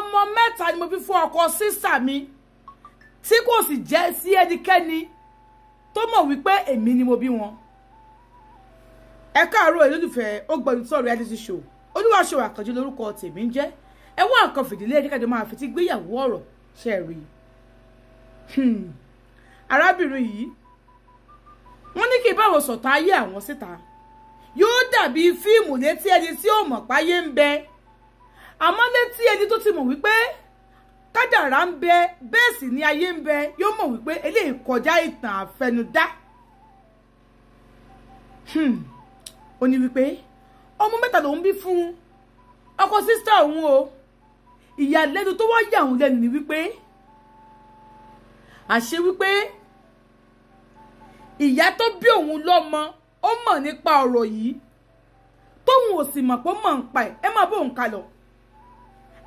ọmọ mẹ́ta ni mo bí fún ọkọ sísà mi tí kò sì jẹ́ sí ẹnikẹ́ni tó mọ̀ wípé èmi ni mo bí wọn. Ẹ káàárọ̀ olólùfẹ́ Ògbóǹtọ̀ reality show Olúwaṣòwò Àkànjí lórúkọ tèmi ń jẹ́. Ẹ wá nǹkan fìdílé ẹjẹ́ máa fi ti gbéyàwó ọ̀rọ̀ ṣe rí. Arábìnrin yìí wọ́n ní kí báwo sọ̀tàn ayé àwọn síta yóò dàbí fíìmù létí ẹni tí ó mọ̀ páyé ń bẹ àmọ́ létí ẹni tó ti mọ̀ wípé kádàrá ń bẹ bẹ́ẹ̀ sì ni ayé ń bẹ yóò mọ̀ wípé eléyìí kọjá ìtàn àfẹnudá. Ó ní wípé ọmọ mẹ́ta lòun bí fún ọkọ sísítà òun o. Ìyàlẹ́nu tó wá yà òun lẹ́nu ni wípé àṣé wípé ìyá tó bí òun lọ́mọ ó mọ̀ nípa ọ̀rọ̀ yìí tóun ò sì mọ̀ pé ó mọ̀ nípa ẹ̀. Ẹ máa bó òun kalọ̀.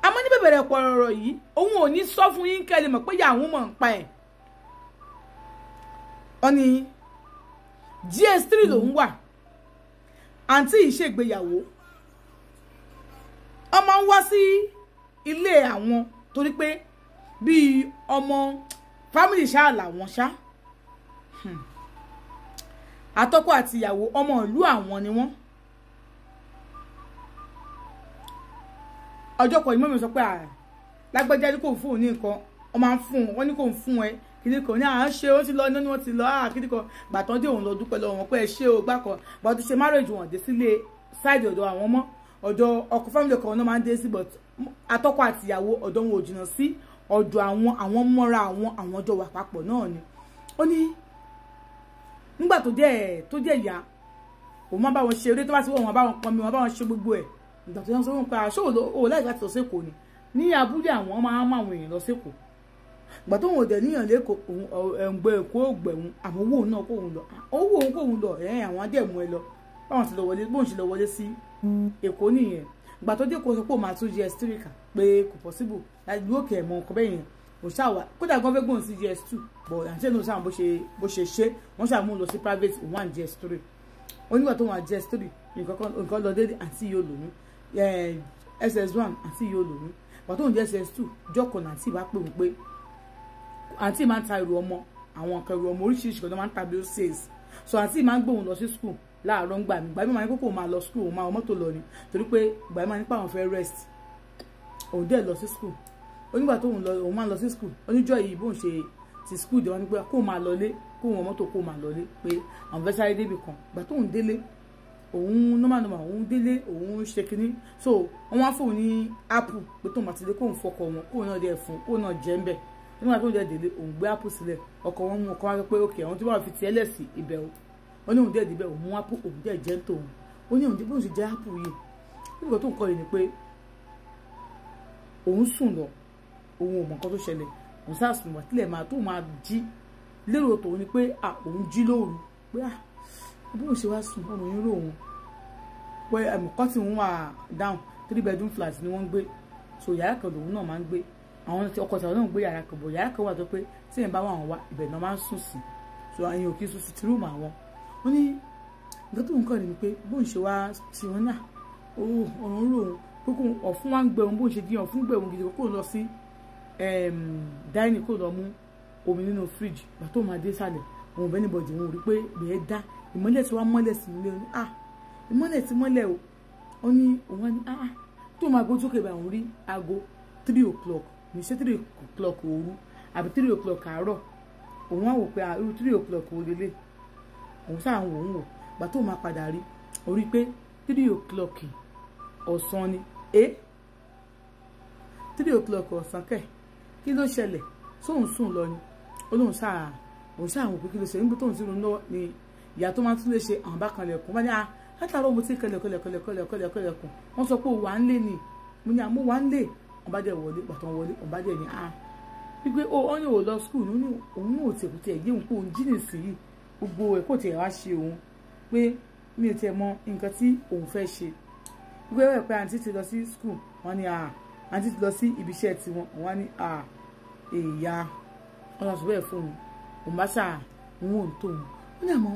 Àmọ́ ní bẹ̀bẹ̀rẹ̀ pọ̀ ọ̀rọ̀ yìí òun ò ní sọ fún yín kẹ́ lè mọ̀ pé ìyá òun mọ̀ nípa ẹ̀. Ó ní GS3 lòun wà àǹtí yìí ṣègbéyàwó ọmọ ń wá sí ilé àwọn torí pé bíi ọmọ fámìlì ṣáà làwọn ṣá àtọkọ àti ìyàwó ọmọ ìlú àwọn ni wọ́n. Ọjọ́ kan ìmọ̀ mi sọ pé lágbájá ní kò fún òun ní nǹkan wọ́n máa ń fún wọn ní kò ń fún ẹ kìdí kan ní à ń ṣe ó ti lọ iná ni wọ́n ti lọ kìdí kan gbàtàn dé òun lọ dúpẹ́ lọ́wọ́ wọn pé ẹ ṣe o gbà kan bàtà ti ṣe marriage wọn dé sílé ṣáìdì ọ̀dọ̀ àwọn ọmọ ọ̀dọ̀ ọkọ family kan náà máa ń dé sí but àtọkọ àti ìyàwó ọ̀dọ̀ wọn ò jìnnà sí ọ̀dọ̀ àwọn mọ́ra àwọn ọjọ́ wà papọ̀ náà ni. Ó ní nígbà tó jẹ́ ìyá òun máa bá wọn ṣe eré tó bá ti wọ́n wọn bá wọn pọnmi wọn bá wọn ṣe gbogbo ẹ̀ ìgbà tó yẹn sọ wọn pé aṣọ òun láì láti lọ sí Èkó ni ní abúlé àwọn máa ń mọ àwọn èèyàn lọ sí Èkó ìgbà tó wọn ò dẹ̀ níyàn lẹ́kọ̀ọ́ ẹ̀ǹgbẹ́ Èkó ògbẹ̀hún àmọ́ owó náà kóhun lọ owó òun kóhun lọ àwọn adẹ́mú ẹ lọ báwọn ti lọ wọlé bóun ṣe lọ wọlé sí Èkó nìyẹn. Ìgbà tó dé kó sọ pé òun máa tún GS3 kà pé kò possible láti ìlú òkè ẹ̀mọ́ nǹkan bẹ́ẹ̀ yẹn kò ṣàwà kódà gan fẹ́ gbóhùn sí GS2 but àti ẹnu sáà bó ṣe ṣe wọ́n ṣàmú lọ sí private one GS3 onígbà tó wọn GS3 nǹkan lọ dédé àti yóò lòún SS1 àti yóò lòún ìgbà tó wọn SS2 jọkọ̀ náà àti ìbá pè wọ́n pé àǹtí máa ń ta ẹrù ọmọ àwọn nǹkan ẹrù ọmọ oríṣiríṣi kan tó máa ń ta bill sales so àǹtí máa ń gbóhùn lọ sí school láàárọ̀ ń gbà mí máa ní kókò máa lọ school òun máa wọ mọ́tò lọ ni torí pé gbà mí máa ní pé àwọn fẹ́ rest òun dẹ̀ lọ sí school onígbà tó òun máa lọ sí school oníjọ́ yìí bóun ṣe ti school dẹ̀ wọ́n ní pé kó máa lọlé kó wọn mọ́tò kó máa lọlé pé àwọn fẹ́ sáré débì kan gbà tóun délé òun normal òun délé òun ṣe kinní so wọ́n wá fóun ní apple pé tóun bá ti dé kóun fọkọ wọn kóun náà dẹ̀ fún kóun náà jẹ́ ń bẹ̀ nígbà tó dẹ̀ délé òun gbé apple sílẹ̀ ọkọ̀ wọn mú ọkọ̀ wá pé ok àwọn tí wọ́n fi tiẹ̀ lẹ̀ sí ibẹ̀ o ó ní òun dẹ̀ débẹ̀ òun mú apple òun dẹ̀ jẹ́ ń tòun ó ní òun dé bóun ṣe jẹ́ apple yìí nígbà tó ń kọ́ yìí ni pé òun sùn lọ òun ò mọ̀ nǹkan tó ṣẹlẹ̀ òun sá sùn wà tílẹ̀ máa tó máa jí lérò tòun ni pé òun jí lóru pé bóun ṣe wá sùn ọ̀run yín rò òun pé ẹ̀mọ̀kọ́ tí wọ́n wà down 3 bedroom flat ni wọ́n ń gbé so yàrá kan lòun náà máa ń gbé àwọn ọkọ tí àwọn náà ń gbé yàrá kan bọ̀ yàrá kan wà tó pé tí èèyàn bá wà wọn wá ibẹ̀ náà máa ń sùn sí so àyìn òkè sùn sí tìrúùmù àwọn wọ́n ní nǹkan tó ń kọ́ ni pé bóun ṣe wá tí wọ́n náà ọ̀run rò òun kókó ọ̀fun wá ń gbẹ òun bóun ṣe dín ọ̀fun gbẹ òun gidi kó lọ sí dining kó lọ mú omi nínú fridge gbà tó máa dé sàlẹ̀ òun bẹ́ẹ̀ níbọ̀dì òun rí pé bẹ́ẹ̀ dá ìmọ́lẹ̀ tí wọ́n mọ́lẹ̀ sí nílé òun ìmọ́lẹ̀ tí mọ́lẹ̀ o ó ní òun wá ní tó máa gbójú sókè bá òun rí aago 3 o'clock ní ṣe 3 o'clock òru àbí 3 o'clock àárọ̀ òun wá wò pé irú 3 o'clock òrèlè òun sáà ń wò ń wò gbà tó máa padà rí orí pé 3 o'clock ọ̀sán ni 3 o'clock ọ̀sán kẹ̀ kí ló ṣẹlẹ̀ sóun sùn lọ ni olóhùn sáà òun sáà wò pé kí ló ṣe níbi tóun sì rún lọ́wọ́ ni ìyá tó máa tún lè ṣe àwọn bá kan lẹ̀kùn wọ́n ní látàárọ̀ mo ti kẹlẹ̀kùn wọ́n sọ pé ó wà ń lé ni mo ní àmọ́ wà ń lé wọ́n bá dẹ̀ wọlé pàtó wọlé wọ́n bá dẹ̀ ní wípé ó ní òun lọ skul ní òun náà tiẹ̀ kò tiẹ̀ yé òun pé òun jí nìsí yìí gbogbo ẹ̀ kò tiẹ̀ wá ṣe òun pé mi ò tiẹ̀ mọ nǹkan tí òun fẹ́ ṣe wípé wẹ́ẹ̀ pé àǹtí ti lọ sí skul wọ́n ní àǹtí ti lọ sí ibi iṣẹ́ tiwọn wọ́n ní èèyà wọ́n lọ sọ bẹ́ẹ̀ fún òun bá ṣáà òun ò tó òun ó ní àmọ́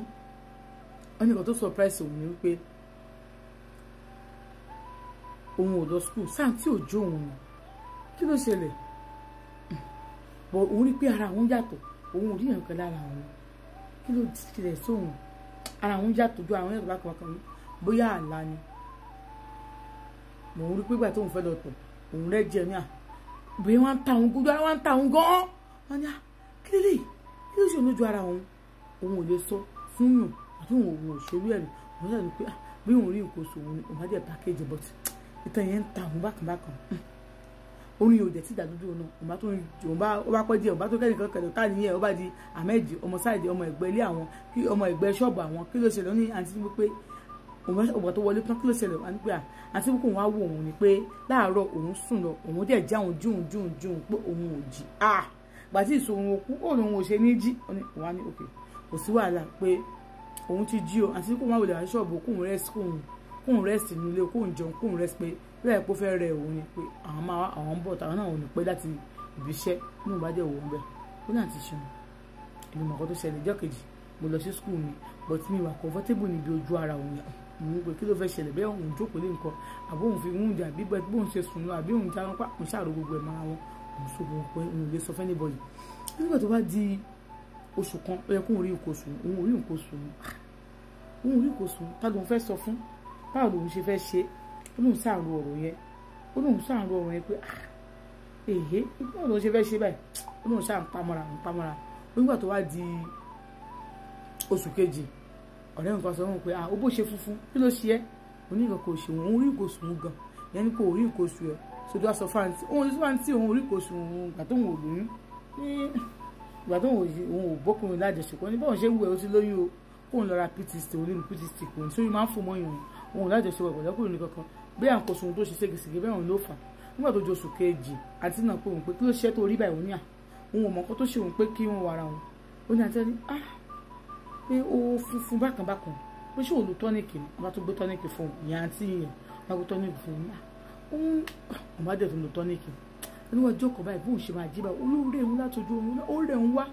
wọ́n ní nǹkan tó surprise òun ni wípé òun ò lọ skul sáà tí ò jó òun kí ló ṣẹlẹ̀ bọ̀ òun rí pé ara òun yàtọ̀ òun ò rí nǹkan lára òun kí ló tilẹ̀ sóhun ara òun yàtọ̀ ju àwọn yàtọ̀ bákan ní bóyá àlá ni mò ń rí pé ìgbà tóun fẹ́ lọ tọ̀ òun rẹ́ jẹ ní à bóyá wọ́n ń ta òun gbójú ara wọ́n ń ta òun gan-an wọ́n ní à kí ló ṣe lójú ara òun ò lè sọ fún yàn àti òun ò ṣe rí ẹ̀rí òun yàtọ̀ pé bí òun rí nǹkan oṣù òun òun bá jẹ́ package but ìtàn yẹn ń ta òun bákan orin yóò dẹ̀ tí ìdádúró náà òun bá tó òun bá pẹ́ díẹ̀ òun bá tó kẹ́nìkan kẹ̀lẹ́ tá nìyẹn ó bá di ahmed ọmọ sáìdì ọmọ ẹ̀gbẹ́ ilé àwọn kí ọmọ ẹ̀gbẹ́ ṣọ́ọ̀bù àwọn kí ló ṣẹlẹ̀ ní àǹtí wípé òun tó wọlé tán kí ló ṣẹlẹ̀ wá ní pé àǹtí wípé òun wá wò òun ni pé láàárọ̀ òun sùn lọ òun dẹ̀ já òun jùn pé òun ò jí gbàtí ìṣòro òkú òun ò ṣe ní jí òun á ní òkè kò sí wàhálà pé òun ti jí o àti kó má wọlé wá ṣọ́ọ̀bù kóun rẹ́sì nílé kóun jẹun kóun rẹ́sì pé bẹ́ẹ̀ kó fẹ́ rẹ òun ni pé àwọn ń bọ̀ táwọn náà ò ní pẹ́ láti ibi iṣẹ́ ní òun bá jẹ́ òun bẹ́ẹ̀ ó náà ti ṣeun ìlú mọ̀kọ́ tó ṣẹlẹ̀ ọjọ́ kejì mo lọ sí skul mi but mi wà comfortable níbi ojú ara òun mo ń pè kí ló fẹ́ ṣẹlẹ̀ bẹ́ẹ̀ òun jókòó lé nǹkan àbó òun fi ń jà bí bóun ṣe sùn lọ àbí òun já wọn pa òun ṣàrò gbogbo ẹ̀ mọ́ra wọn òun ṣòwò pé òun lè sọ fẹ́ anybody nígbà tó bá di oṣù kan ó yẹ kóun rí nǹkan oṣù òun ò rí nǹkan oṣù òun ò rí nǹkan oṣù tá lóun fẹ́ sọ fún báwo lòun ṣe fẹ́ ṣe ó lóun ṣàrò ọ̀rọ̀ yẹn pé èhé báwo lòun ṣe fẹ́ ṣe báyìí ó lóun ṣàrò pamọ́ra nígbà tó wá di oṣù kejì ọ̀rẹ́ nǹkan sọ wọn pé ó bó ṣe funfun kí ló ṣe ẹ́ oníkan kò ṣe òun rí nǹkan oṣù gan yẹn ní kò rí nǹkan oṣù ẹ̀ ṣojú aṣọ fáǹtì òun rí nǹkan oṣù òun ìgbà tó ń wò lóyún ìgbà tó ń wò bọ́kùnrin lájọṣepọ̀ ní báwọn ṣe wù ẹ́ ó ti lóyún o kóun lọ ra ptst olórí ptst kò ní sórí máa ń fò mọ́ ìrìn òun lájọṣepọ̀ pẹ̀lẹ́kùnrin ní kankan bí à ń kóso ohun tó ṣe ségesège bẹ́ẹ̀ òun ló fà nígbà tó di oṣù kejì àti náà pé òun pé kí ló ṣe tó rí báyìí òun ní òun ò mọ̀ kó tó ṣe òun pé kí wọ́n wara òun ó ní àtẹ́ni pé ó funfun bákan pé ṣé òun lo tọ́nìkì ni wọ́n bá tó gbé tọ́nìkì fún òun ìyá àǹtí yẹn wọ́n bá gbé tọ́nìkì fún òun òun bá dẹ̀ tó lo tọ́nìkì oníwọ̀ ọjọ́ kan báyìí bóun ṣe máa jí báyìí olóore òun látọjú òun ó rẹ̀ òun wá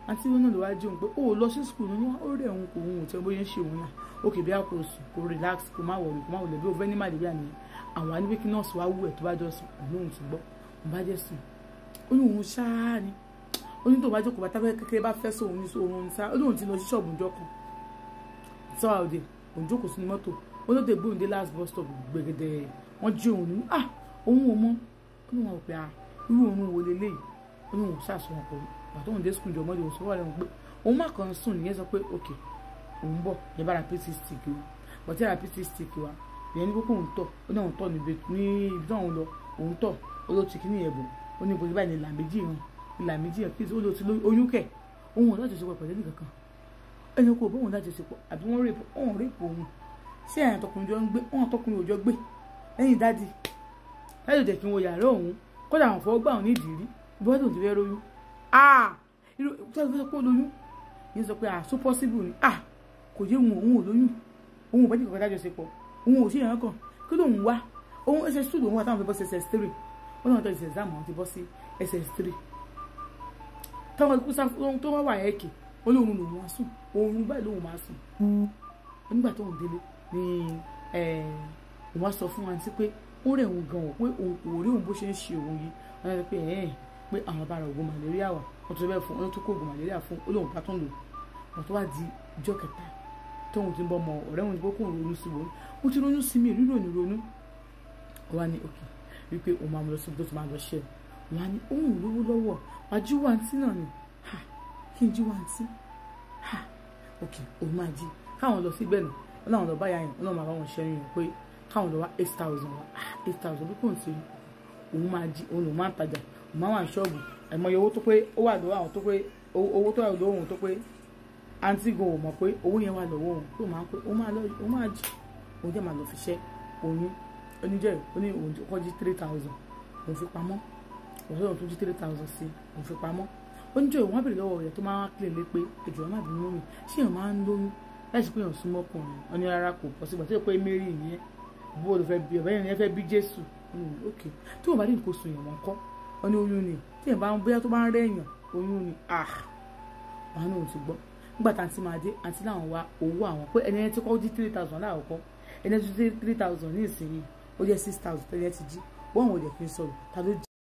àǹtí wọn náà ló wá jí òun pé ó lọ sí skul ní ó rẹ̀ òun kò òun ò tẹ́ bóyá ń ṣe òun náà ókè bí a kò sùn kò relax kò má wọlé bí ó fẹ́ ní màlẹ́bíà nìyẹn àwọn aníwé kí nọ́ọ̀sì wá wú ẹ̀ tó bá jọ sùn òun ti gbọ́ òun bá jẹ́ sùn ó ní òun ṣáá ni ó ní tó bá jókòó bá tábẹ́ kékeré bá fẹ́ sóun ní òun ṣáá ó ní òun ti lọ sí ṣọ́ọ̀bù ọjọ́ kan sọ́wọ́ òde òun jókòó sínú mọ́tò ó ló dé gbóhùn dé last bus stop gbẹ̀gẹ̀dẹ̀ wọ́n jí òun ní òun ò mọ́ ó ní wọn ò pé irú òun wo leléyìí ó ní òun ṣàṣùwọ̀n pẹ̀lú pàtó òun dé skul jọ mọ́dé òun sọ́wọ́ rẹ̀ wọn pé òun má kàn sùn nìyẹn sọ pé òkè òun bọ̀ yẹn bá ra pt stick wa bọ̀tí ra pt stick wa ìyẹn ní kókó òun tọ̀ ó ní òun tọ̀ ní ibi tí òun lọ òun tọ̀ ó ló ti kí ní ẹ̀bùn ó ní ibùdó báyìí ní ìlà méjì yẹn kí ó ló ti oyún kẹ̀ òun ò lájọṣepọ̀ pẹ̀lú ẹnì kankan ẹni kò bóun lájọṣepọ̀ àbí wọ́n rèpò òun ṣé àyàn tọkùnrin jọ ń gbé wọn tọkùnrin òjọ gbé lẹ́yìn dádì láti jẹ́ kí wọ́n yàrá òun kódà àwọn fọwọ́ gbà òun ní ìdírí bí wọ́n tó ti fẹ́ lóyún irú tí wọ́n fẹ́ kó lóyún yẹn sọ pé so possible ni kò yé òun ò lóyún òun ò bá jẹ́ kankan lájọṣepọ̀ òun ò sí ìyàn kan kí lóun wá òun ss2 lòun wà táwọn fẹ́ bọ́ sí ss3 wọ́n náà tẹ̀sí exam àwọn ti bọ́ sí ss3 táwọn kú sáfún tó wá wà ẹ̀kì olóòrùn lòun wá sùn òun báyìí lòun máa sùn nígbà tó ń délé ni òun wá sọ fún wa sí pé ó rẹ̀ òun gan-an pé òun kò rí òun bó ṣe ń ṣe òun yìí wọ́n yẹ pé àwọn bá ra ògùn màlẹ́ríà wà wọ́n tó bẹ́ẹ̀ fún wọn tó kó ògùn màlẹ́ríà fún olóhùn bá tó ń lò wọ́n tó wá di ìjọ kẹta tóun ti ń bọ́ ọmọ ọ̀rẹ́ òun bó kóun ronú sí wọn ó ti ronú sí mi ìrírí òní ronú wọ́n á ní òkè wípé òun máa lọ sí ibi tó ti máa lọ ṣe wọ́n á ní òun lówó lọ́wọ́ wájú wáńtí náà ni kí n jí wáńtí òkè òun máa jí káwọn lọ sí bẹ́ẹ̀ nù wọ́n náà lọ báyà yẹn wọ́n náà máa bá wọn ṣẹ́yìn yẹn pé káwọn lọ wá 8,000 wá 8,000 bí kò ń ṣe òun máa jí òun lòun máa ń tajà òun máa wà ní ṣọ́ọ̀bù àìmọye owó tó pé ó wà lọ́wọ́ àwọn tó pé owó tó wà lọ́wọ́ òun tó pé àǹtí gan ò mọ̀ pé owó yẹn wà lọ́wọ́ òun tó máa ń pé òun máa jí òun jẹ́ máa lọ fi ṣẹ́ oyún oníjẹ́ oní òun kọ́ jí 3,000 òun fi pamọ́ òun tó jí 3,000 sí òun fi pamọ́ oníjẹ́ òun wá bèrè lọ́wọ́ rẹ̀ tó máa ń kílè lé pé èjò ọmọ àbí mọ́mì ṣé èèyàn máa ń lóyún láti pé èèyàn súnmọ́ ọkùnrin wọn ní rárá kò pọ̀ sígbà tó yẹ pé Mary ìyẹn bó ló fẹ́ bí ọ̀bẹ yẹn fẹ́ bí Jésù ok tí wọ́n bá rí nǹkan oṣù yẹn wọ́n kọ́ wọn ní oyún ni tí èèyàn bá ń bóyá tó bá ń rẹ́ èèyàn oyún ni wọn ní òun ti gbọ́ nígbà tá àǹtí máa dé àǹtí láwọn wá owó àwọn pé ẹni ẹni tí kọ́ jí 3,000 láàkọ́ ẹni ẹni tí 3,000 ní ìsinyìí ó jẹ́ 6,000 tẹ́lẹ̀ ti jí wọ́n àwọn òde kì í sọ̀rọ̀ ta ló